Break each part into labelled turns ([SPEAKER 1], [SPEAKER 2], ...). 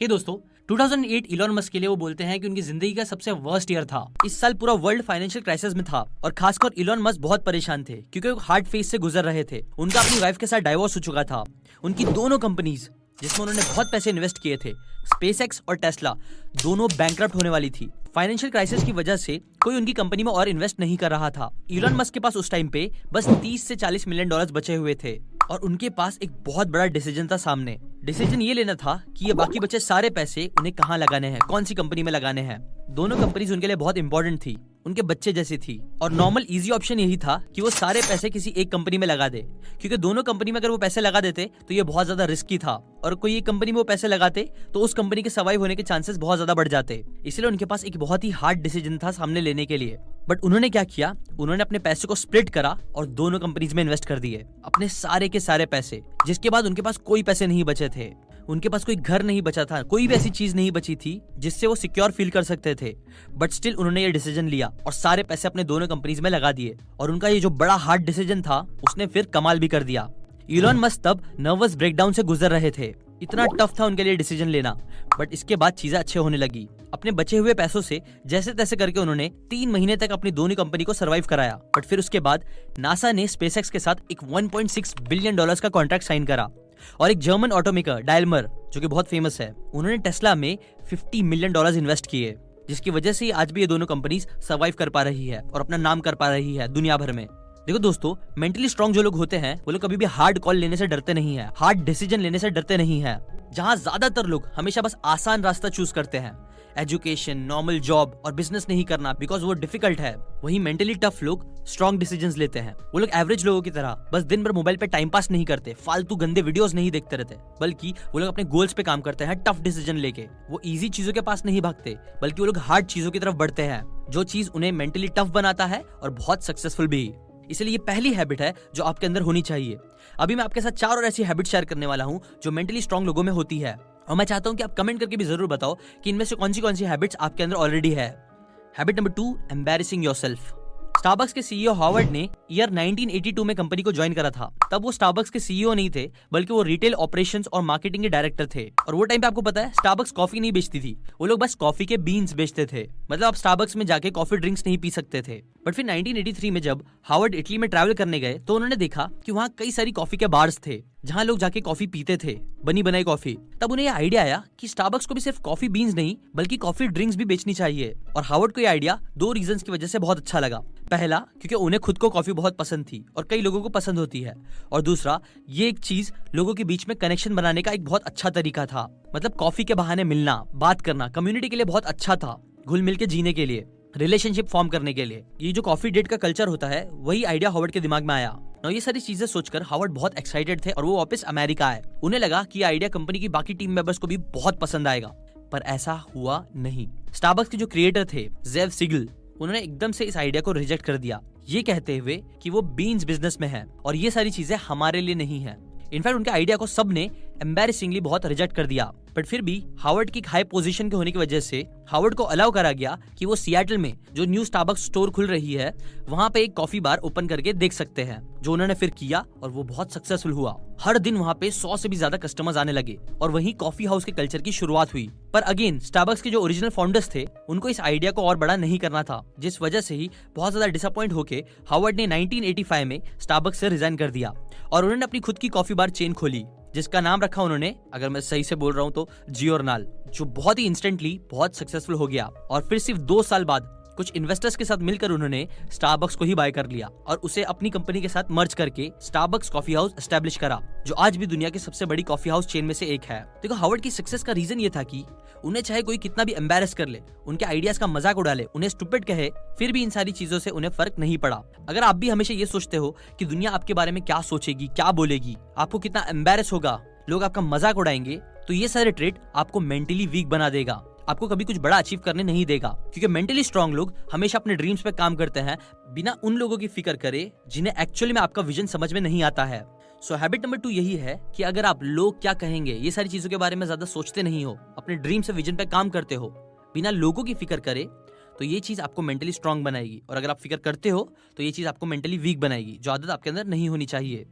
[SPEAKER 1] हे दोस्तों, 2008 Elon Musk के लिए वो बोलते हैं कि उनकी जिंदगी का सबसे वर्स्ट ईयर था। इस साल पूरा वर्ल्ड फाइनेंशियल क्राइसिस में था और खासकर इलॉन मस्क बहुत परेशान थे क्योंकि वो हार्ड फेज से गुजर रहे थे। उनका अपनी वाइफ के साथ डाइवोर्स हो चुका था। उनकी दोनों कंपनीज जिसमें उन्होंने बहुत पैसे इन्वेस्ट किए थे, स्पेसएक्स और टेस्ला, दोनों बैंकरप्ट होने वाली थी। फाइनेंशियल क्राइसिस की वजह से कोई उनकी कंपनी में और इन्वेस्ट नहीं कर रहा था। इलॉन मस्क के पास उस टाइम पे बस 30 से 40 मिलियन डॉलर्स बचे हुए थे और उनके पास एक बहुत बड़ा डिसीजन था सामने। डिसीजन ये लेना था कि ये बाकी बचे सारे पैसे उन्हें कहाँ लगाने हैं, कौन सी कंपनी में लगाने हैं। दोनों कंपनीज उनके लिए बहुत इंपॉर्टेंट थी, उनके बच्चे जैसी थी और नॉर्मल इजी ऑप्शन यही था कि वो सारे पैसे किसी एक कंपनी में लगा दे, क्योंकि दोनों कंपनी में अगर वो पैसे लगा देते तो ये बहुत ज्यादा रिस्की था और कोई एक कंपनी में वो पैसे लगाते तो उस कंपनी के सर्वाइव होने के चांसेस बहुत ज्यादा बढ़ जाते। इसलिए उनके पास एक बहुत ही हार्ड डिसीजन था सामने लेने के लिए। बट उन्होंने क्या किया, उन्होंने अपने पैसे को स्प्लिट करा और दोनों कंपनीज में इन्वेस्ट कर दिए, अपने सारे के सारे पैसे। जिसके बाद उनके पास कोई पैसे नहीं बचे थे, उनके पास कोई घर नहीं बचा था, कोई भी ऐसी चीज नहीं बची थी जिससे वो सिक्योर फील कर सकते थे। बट स्टिल उन्होंने ये डिसीजन लिया और सारे पैसे अपने दोनों कंपनीज में लगा दिए और उनका ये जो बड़ा हार्ड डिसीजन था उसने फिर कमाल भी कर दिया। इलॉन मस्क तब नर्वस ब्रेकडाउन से गुजर रहे थे, इतना टफ था उनके लिए डिसीजन लेना। बट इसके बाद चीजें अच्छे होने लगी। अपने बचे हुए पैसों से जैसे तैसे करके उन्होंने 3 महीने तक अपनी दोनों कंपनी को सरवाइव कराया। बट फिर उसके बाद नासा ने स्पेसएक्स के साथ एक 1.6 बिलियन डॉलर्स का कॉन्ट्रैक्ट साइन करा और एक जर्मन ऑटोमेकर डायलमर, जो कि बहुत फेमस है, उन्होंने टेस्ला में 50 मिलियन डॉलर्स इन्वेस्ट किए, जिसकी वजह से आज भी ये दोनों कंपनीज सर्वाइव कर पा रही है और अपना नाम कर पा रही है दुनिया भर में। देखो दोस्तों, मेंटली स्ट्रांग जो लोग होते हैं वो लोग कभी भी हार्ड कॉल लेने से डरते नहीं है, हार्ड डिसीजन लेने से डरते नहीं है। जहाँ ज्यादातर लोग हमेशा बस आसान रास्ता चूज करते हैं, एजुकेशन, नॉर्मल जॉब और बिजनेस नहीं करना बिकॉज वो डिफिकल्ट है, वही मेंटली टफ लोग स्ट्रॉन्ग डिसीजंस लेते हैं। वो लोग एवरेज लोगों की तरह बस दिन भर मोबाइल पे टाइम पास नहीं करते, फालतू गंदे वीडियोस नहीं देखते रहते, बल्कि वो लोग अपने गोल्स पे काम करते हैं टफ डिसीजन लेके। वो इजी चीजों के पास नहीं भागते, बल्कि वो लोग हार्ड चीजों की तरफ बढ़ते हैं, जो चीज उन्हें मेंटली टफ बनाता है और बहुत सक्सेसफुल भी। इसलिए ये पहली हैबिट है जो आपके अंदर होनी चाहिए। अभी मैं आपके साथ 4 और ऐसी हैबिट शेयर करने वाला हूँ जो मेंटली स्ट्रांग लोगों में होती है और मैं चाहता हूँ कि आप कमेंट करके भी जरूर बताओ कि इनमें से कौन सी हैबिट्स आपके अंदर ऑलरेडी है। Habit number 2, embarrassing yourself. Starbucks के सीईओ हावर्ड ने ईयर 1982 में कंपनी को ज्वाइन करा था। तब वो स्टारबक्स के सीईओ नहीं थे, बल्कि वो रिटेल ऑपरेशंस और मार्केटिंग के डायरेक्टर थे। और वो टाइम पे आपको पता है स्टारबक्स कॉफी नहीं बेचती थी, वो लोग बस कॉफी के बीन्स बेचते थे। मतलब आप स्टारबक्स में जाके कॉफी ड्रिंक्स नहीं पी सकते थे। बट फिर 1983 में जब हावर्ड इटली में ट्रैवल करने गए तो उन्होंने देखा कि वहाँ कई सारी कॉफी के बार्स थे जहाँ लोग जाके कॉफी पीते थे, बनी बनाई कॉफी। तब उन्हें ये आइडिया आया कि स्टारबक्स को भी सिर्फ कॉफी बीन्स नहीं बल्कि कॉफी ड्रिंक्स भी बेचनी चाहिए। और हावर्ड को ये आइडिया 2 रीजंस की वजह से बहुत अच्छा लगा। पहला, क्योंकि उन्हें खुद को कॉफी बहुत पसंद थी और कई लोगों को पसंद होती है। और दूसरा, ये एक चीज लोगों के बीच में कनेक्शन बनाने का एक बहुत अच्छा तरीका था। मतलब कॉफी के बहाने मिलना, बात करना कम्युनिटी के लिए बहुत अच्छा था, घुल मिल के जीने के लिए, रिलेशनशिप फॉर्म करने के लिए। ये जो कॉफी डेट का कल्चर होता है, वही आइडिया हावर्ड के दिमाग में आया। और ये सारी चीजें सोचकर हावर्ड बहुत एक्साइटेड थे और वो वापस अमेरिका आए। उन्हें लगा कि आइडिया कंपनी की बाकी टीम मेंबर्स को भी बहुत पसंद आएगा, पर ऐसा हुआ नहीं। स्टारबक्स के जो क्रिएटर थे जेव सिगल, उन्होंने एकदम से इस आइडिया को रिजेक्ट कर दिया, ये कहते हुए कि वो बीन्स बिजनेस में है और ये सारी चीजें हमारे लिए नहीं है। इनफैक्ट उनके आइडिया को सबने एम्बैरेसिंगली बहुत रिजेक्ट कर दिया। बट फिर भी हावर्ड की हाई पोजीशन के होने की वजह से हावर्ड को अलाउ करा गया कि वो सिएटल में जो न्यू स्टारबक्स स्टोर खुल रही है वहां पे एक कॉफी बार ओपन करके देख सकते हैं, जो उन्होंने फिर किया और वो बहुत सक्सेसफुल हुआ। हर दिन वहां पे 100 से भी ज्यादा कस्टमर्स आने लगे और वहीं कॉफी हाउस के कल्चर की शुरुआत हुई। पर अगेन स्टारबक्स के जो ओरिजिनल फाउंडर्स थे उनको इस आइडिया को और बड़ा नहीं करना था, जिस वजह से ही बहुत ज्यादा डिसअपॉइंट होके हावर्ड ने 1985 में स्टारबक्स से रिजाइन कर दिया और उन्होंने अपनी खुद की कॉफी बार चेन खोली, जिसका नाम रखा उन्होंने, अगर मैं सही से बोल रहा हूं तो, जियोरनाल, जो बहुत ही इंस्टेंटली बहुत सक्सेसफुल हो गया। और फिर सिर्फ 2 साल बाद कुछ इन्वेस्टर्स के साथ मिलकर उन्होंने स्टारबक्स को ही बाय कर लिया और उसे अपनी कंपनी के साथ मर्ज करके स्टारबक्स कॉफी हाउस एस्टेब्लिश करा, जो आज भी दुनिया की सबसे बड़ी कॉफी हाउस चेन में से एक है। देखो, हावर्ड की सक्सेस का रीजन ये था कि उन्हें चाहे कोई कितना भी एम्बैरेस कर ले, उनके आइडियाज का मजाक उड़ा ले, उन्हें स्टूपिड कहे, फिर भी इन सारी चीजों से उन्हें फर्क नहीं पड़ा। अगर आप भी हमेशा ये सोचते हो कि दुनिया आपके बारे में क्या सोचेगी, क्या बोलेगी, आपको कितना एम्बैरेस होगा, लोग आपका मजाक उड़ाएंगे, तो ये सारे ट्रेट आपको मेंटली वीक बना देगा, आपको कभी कुछ बड़ा अचीव करने नहीं देगा। क्योंकि मेंटली स्ट्रांग लोग हमेशा अपने ड्रीम्स पे काम करते हैं बिना उन लोगों की फिक्र करे जिन्हें एक्चुअली में आपका विजन समझ में नहीं आता है। सो हैबिट नंबर 2 यही है कि अगर आप लोग क्या कहेंगे ये सारी चीजों के बारे में ज्यादा सोचते नहीं हो, अपने ड्रीम से विजन पे काम करते हो बिना लोगों की फिक्र करे, तो ये चीज आपको मेंटली स्ट्रांग बनाएगी। और अगर आप फिक्र करते हो तो ये चीज आपको मेंटली वीक बनाएगी, जो आदत आपके अंदर नहीं होनी चाहिए।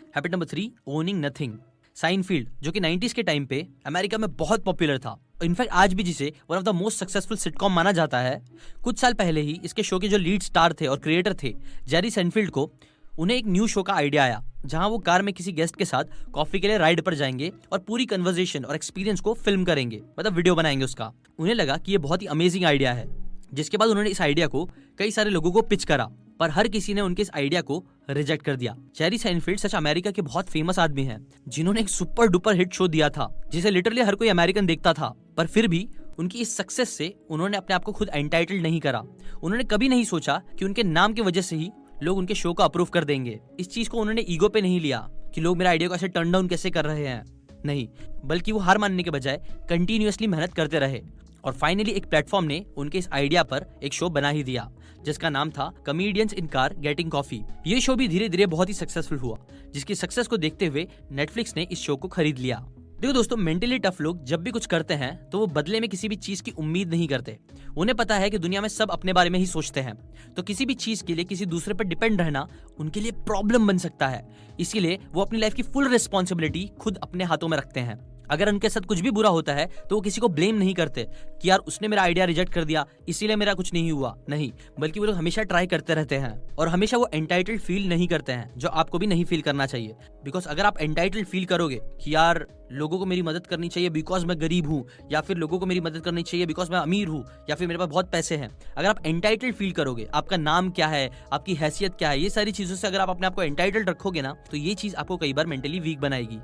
[SPEAKER 1] Habit number 3, owning nothing. Seinfeld, जो कि 90s के टाइम पे अमेरिका में बहुत पॉपुलर था, इनफैक्ट आज भी जिसे one of the most successful sitcom माना जाता है। कुछ साल पहले ही इसके शो के जो लीड स्टार थे और क्रिएटर थे जेरी सेनफील्ड को, उन्हें एक न्यू शो का आइडिया आया जहां वो कार में किसी गेस्ट के साथ कॉफी के लिए राइड पर जाएंगे और पूरी कन्वर्सेशन और एक्सपीरियंस को फिल्म करेंगे, मतलब वीडियो बनाएंगे उसका। उन्हें लगा कि ये बहुत ही अमेजिंग आइडिया है, जिसके बाद उन्होंने इस आइडिया को कई सारे लोगों को पिच करा, पर हर किसी ने उनके इस आइडिया को रिजेक्ट कर दिया। जेरी साइनफील्ड सच अमेरिका के बहुत फेमस आदमी हैं, जिन्होंने एक सुपर डुपर हिट शो दिया था जिसे लिटरली हर कोई अमेरिकन देखता था, पर फिर भी उनकी इस सक्सेस से उन्होंने अपने आप को खुद एंटाइटल्ड नहीं करा। उन्होंने कभी नहीं सोचा कि उनके नाम की वजह से ही लोग उनके शो को अप्रूव कर देंगे। इस चीज को उन्होंने ईगो पे नहीं लिया कि लोग मेरा आइडिया को ऐसे टर्न डाउन कैसे कर रहे हैं, नहीं, बल्कि वो हार मानने के बजाय कंटिन्यूअसली मेहनत करते रहे और फाइनली एक प्लेटफॉर्म ने उनके इस आइडिया पर एक शो बना ही दिया, जिसका नाम था कॉमेडियंस इन कार गेटिंग कॉफी। ये शो भी धीरे धीरे बहुत ही सक्सेसफुल हुआ, जिसकी सक्सेस को देखते हुए नेटफ्लिक्स ने इस शो को खरीद लिया। देखो दोस्तों, मेंटली टफ लोग जब भी कुछ करते हैं तो वो बदले में किसी भी चीज की उम्मीद नहीं करते। उन्हें पता है कि दुनिया में सब अपने बारे में ही सोचते हैं, तो किसी भी चीज के लिए किसी दूसरे पर डिपेंड रहना उनके लिए प्रॉब्लम बन सकता है। इसीलिए वो अपनी लाइफ की फुल रिस्पॉन्सिबिलिटी खुद अपने हाथों में रखते हैं। अगर उनके साथ कुछ भी बुरा होता है तो वो किसी को ब्लेम नहीं करते कि यार उसने मेरा आइडिया रिजेक्ट कर दिया इसीलिए मेरा कुछ नहीं हुआ, नहीं, बल्कि वो लोग हमेशा ट्राई करते रहते हैं और हमेशा वो एंटाइटल्ड फील नहीं करते हैं, जो आपको भी नहीं फील करना चाहिए। बिकॉज अगर आप एंटाइटल्ड फील करोगे कि यार लोगों को मेरी मदद करनी चाहिए बिकॉज मैं गरीब हूँ, या फिर लोगों को मेरी मदद करनी चाहिए बिकॉज मैं अमीर हूँ, या फिर मेरे पास बहुत पैसे हैं, अगर आप एंटाइटल्ड फील करोगे, आपका नाम क्या है, आपकी हैसियत क्या है, ये सारी चीजों से अगर आप अपने आप को एंटाइटल्ड रखोगे ना, तो ये चीज आपको कई बार मेंटली वीक बनाएगी।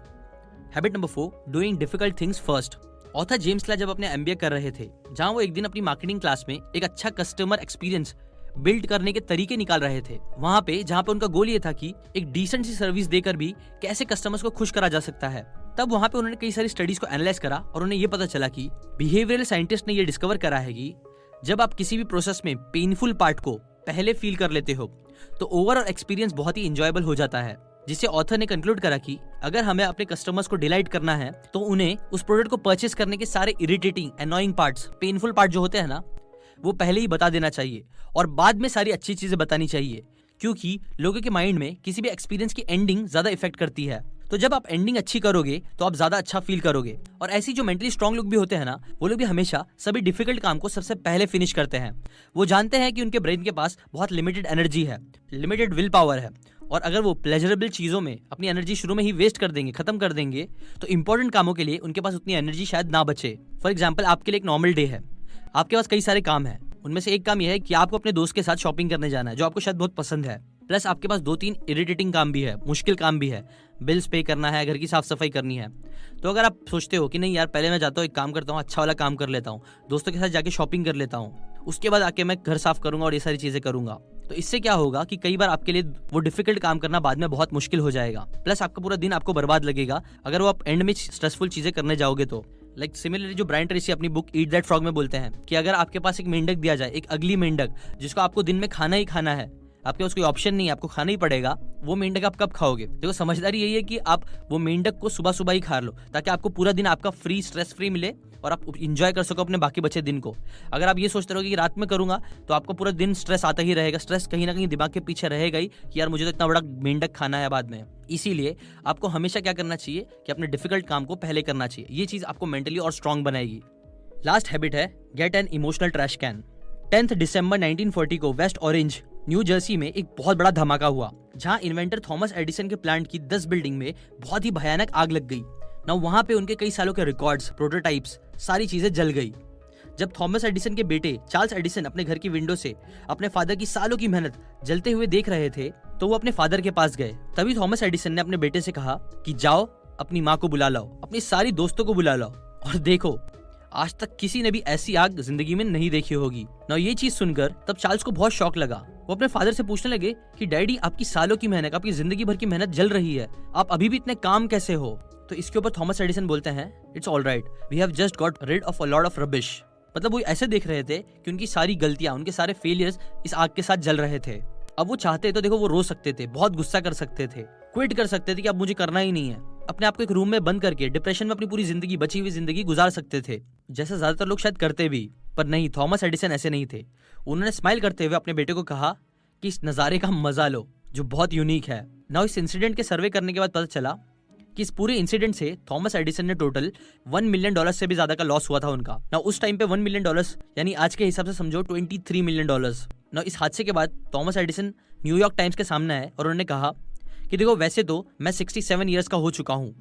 [SPEAKER 1] Habit number 4, doing difficult things first. Author James clerk जब अपने एमबीए कर रहे थे, जहां वो एक दिन अपनी मार्केटिंग क्लास में एक अच्छा कस्टमर एक्सपीरियंस बिल्ड करने के तरीके निकाल रहे थे, वहां पे जहां पे उनका गोल ये था कि एक डिसेंट सी सर्विस देकर भी कैसे कस्टमर्स को खुश करा जा सकता है। तब वहां पे उन्होंने कई सारी स्टडीज को एनालाइज करा और उन्हें ये पता चला कि बिहेवियरल साइंटिस्ट ने ये डिस्कवर करा है कि जब आप किसी भी प्रोसेस में पेनफुल पार्ट को पहले फील कर लेते हो तो ओवरऑल एक्सपीरियंस बहुत ही इंजॉयबल हो जाता है। जिससे ऑथर ने कंक्लूड करा कि अगर हमें अपने कस्टमर्स को डिलाइट करना है तो उन्हें उस प्रोडक्ट को परचेस करने के सारे irritating, annoying parts, painful part जो होते हैं ना, वो पहले ही बता देना चाहिए और बाद में सारी अच्छी चीजें बतानी चाहिए, क्योंकि लोगों के माइंड में किसी भी एक्सपीरियंस की एंडिंग ज्यादा इफेक्ट करती है। तो जब आप एंडिंग अच्छी करोगे तो आप ज्यादा अच्छा फील करोगे। और ऐसी जो मेंटली स्ट्रांग लोग भी होते हैं ना, वो लोग भी हमेशा सभी डिफिकल्ट काम को सबसे पहले फिनिश करते हैं। वो जानते हैं कि उनके ब्रेन के पास बहुत लिमिटेड एनर्जी है, लिमिटेड विल पावर है, और अगर वो प्लेजरेबल चीजों में अपनी एनर्जी शुरू में ही वेस्ट कर देंगे, खत्म कर देंगे, तो इंपॉर्टेंट कामों के लिए उनके पास उतनी एनर्जी शायद ना बचे। फॉर एग्जाम्पल, आपके लिए एक नॉर्मल डे है, आपके पास कई सारे काम है, उनमें से एक काम यह है कि आपको अपने दोस्त के साथ शॉपिंग करने जाना है, जो आपको शायद बहुत पसंद है, प्लस आपके पास 2-3 इरिटेटिंग काम भी है, मुश्किल काम भी है, बिल्स पे करना है, घर की साफ सफाई करनी है। तो अगर आप सोचते हो कि नहीं यार, पहले मैं जाता हूँ, एक काम करता हूँ, अच्छा वाला काम कर लेता हूँ, दोस्तों के साथ जाके शॉपिंग कर लेता हूँ, उसके बाद आके मैं घर साफ करूंगा और ये सारी चीजें करूंगा, तो इससे क्या होगा कि कई बार आपके लिए वो डिफिकल्ट काम करना बाद में बहुत मुश्किल हो जाएगा। प्लस आपका पूरा दिन आपको बर्बाद लगेगा अगर वो आप एंड में स्ट्रेसफुल चीजें करने जाओगे तो। लाइक सिमिलरली जो ब्रायन ट्रेसी अपनी बुक ईट दैट फ्रॉग में बोलते हैं कि अगर आपके पास एक मेंढक दिया जाए, एक अगली मेंढक जिसको आपको दिन में खाना ही खाना है, आपके पास कोई ऑप्शन नहीं है, आपको खाना ही पड़ेगा, वो मेंढक आप कब खाओगे? देखो, समझदारी यही है कि आप वो मेंढक को सुबह सुबह ही खा लो, ताकि आपको पूरा दिन आपका फ्री, स्ट्रेस फ्री मिले और आप इंजॉय कर सको अपने बाकी बचे दिन को। अगर आप ये सोचते रहोगे कि रात में करूंगा, तो आपको पूरा दिन स्ट्रेस आता ही रहेगा, स्ट्रेस कहीं ना कहीं दिमाग के पीछे रहेगा ही कि यार मुझे तो इतना बड़ा मेंढक खाना है बाद में। इसीलिए आपको हमेशा क्या करना चाहिए कि अपने डिफिकल्ट काम को पहले करना चाहिए। ये चीज आपको मेंटली और स्ट्रांग बनाएगी। लास्ट हैबिट है get an emotional trash can. 10 दिसंबर 1940 को वेस्ट ऑरेंज, न्यू जर्सी में एक बहुत बड़ा धमाका हुआ, जहां इन्वेंटर थॉमस एडिसन के प्लांट की 10 बिल्डिंग में बहुत ही भयानक आग लग गई ना। वहां पे उनके कई सालों के रिकॉर्ड्स, प्रोटोटाइप्स, सारी चीजें जल गई। जब थॉमस एडिसन के बेटे चार्ल्स एडिसन अपने घर की विंडो से अपने फादर की सालों की मेहनत जलते हुए देख रहे थे, तो वो अपने फादर के पास गए। तभी थॉमस एडिसन ने अपने बेटे से कहा कि जाओ अपनी माँ को बुला लाओ, अपनी सारी दोस्तों को बुला लाओ, और देखो आज तक किसी ने भी ऐसी आग जिंदगी में नहीं देखी होगी ना। ये चीज सुनकर तब चार्ल्स को बहुत शॉक लगा। वो अपने फादर से पूछने लगे कि डैडी, आपकी सालों की मेहनत, आपकी जिंदगी भर की मेहनत जल रही है, आप अभी भी इतने काम कैसे हो? तो इसके ऊपर थॉमस एडिसन बोलते हैं, it's all right, we have just got rid of a lot of rubbish. मतलब वो ऐसे देख रहे थे कि उनकी सारी गलतियां, उनके सारे फेलियर्स इस आग के साथ जल रहे थे। अब वो चाहते तो देखो वो रो सकते थे, बहुत गुस्सा कर सकते थे, क्विट कर सकते थे कि अब मुझे करना ही नहीं है, अपने आप को एक रूम में बंद करके डिप्रेशन में अपनी पूरी जिंदगी, बची हुई जिंदगी गुजार सकते थे, जैसा ज्यादातर लोग शायद करते भी। पर नहीं, थॉमस एडिसन ऐसे नहीं थे। उन्होंने स्माइल करते हुए अपने बेटे को कहा कि इस नज़ारे का मजा लो जो बहुत यूनिक है। नाउ इस इंसिडेंट के सर्वे करने के बाद पता चला कि इस पूरे इंसिडेंट से थॉमस एडिसन ने टोटल $1 मिलियन से भी ज्यादा का लॉस हुआ था उनका। ना उस टाइम पे $1 मिलियन यानी आज के हिसाब से समझो $23 मिलियन। ना इस हादसे के बाद थॉमस एडिसन न्यूयॉर्क टाइम्स के सामने आए और उन्होंने कहा कि देखो वैसे तो मैं 67 ईयर्स का हो चुका हूँ,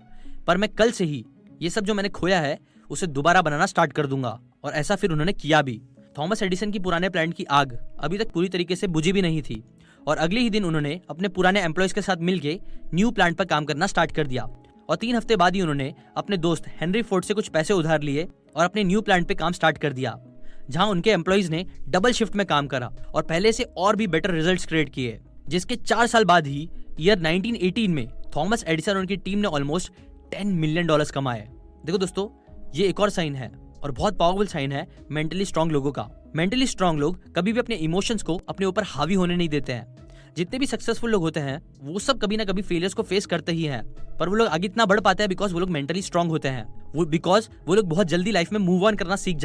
[SPEAKER 1] पर मैं कल से ही ये सब जो मैंने खोया है उसे दोबारा बनाना स्टार्ट कर दूंगा। और ऐसा फिर उन्होंने किया भी। थॉमस एडिसन की पुराने प्लांट की आग अभी तक पूरी तरीके से बुझी भी नहीं थी और अगले ही दिन उन्होंने अपने पुराने एम्प्लॉयज के साथ मिलके न्यू प्लांट पर काम करना स्टार्ट कर दिया। और 3 हफ्ते बाद ही उन्होंने अपने दोस्त हेनरी फोर्ड से कुछ पैसे उधार लिए और अपने न्यू प्लांट पे काम स्टार्ट कर दिया, जहां उनके एम्प्लॉयज ने डबल शिफ्ट में काम करा और पहले से और भी बेटर रिजल्ट्स क्रिएट किए। जिसके 4 साल बाद ही ईयर 1918 में थॉमस एडिसन और उनकी टीम ने ऑलमोस्ट $10 मिलियन कमाए। देखो दोस्तों, ये एक और साइन है और बहुत पावरफुल साइन है मेंटली स्ट्रांग लोगों का। मेंटली स्ट्रांग लोग कभी भी अपने इमोशंस को अपने ऊपर हावी होने नहीं देते हैं। जितने भी सक्सेसफुल लोग होते हैं वो सब कभी ना कभी फेलियर्स को फेस करते ही हैं, पर वो लोग आगे इतना बढ़ पाते हैं बिकॉज वो लोग मेंटली स्ट्रांग होते हैं। वो लोग बहुत जल्दी लाइफ में मूव ऑन करना सीख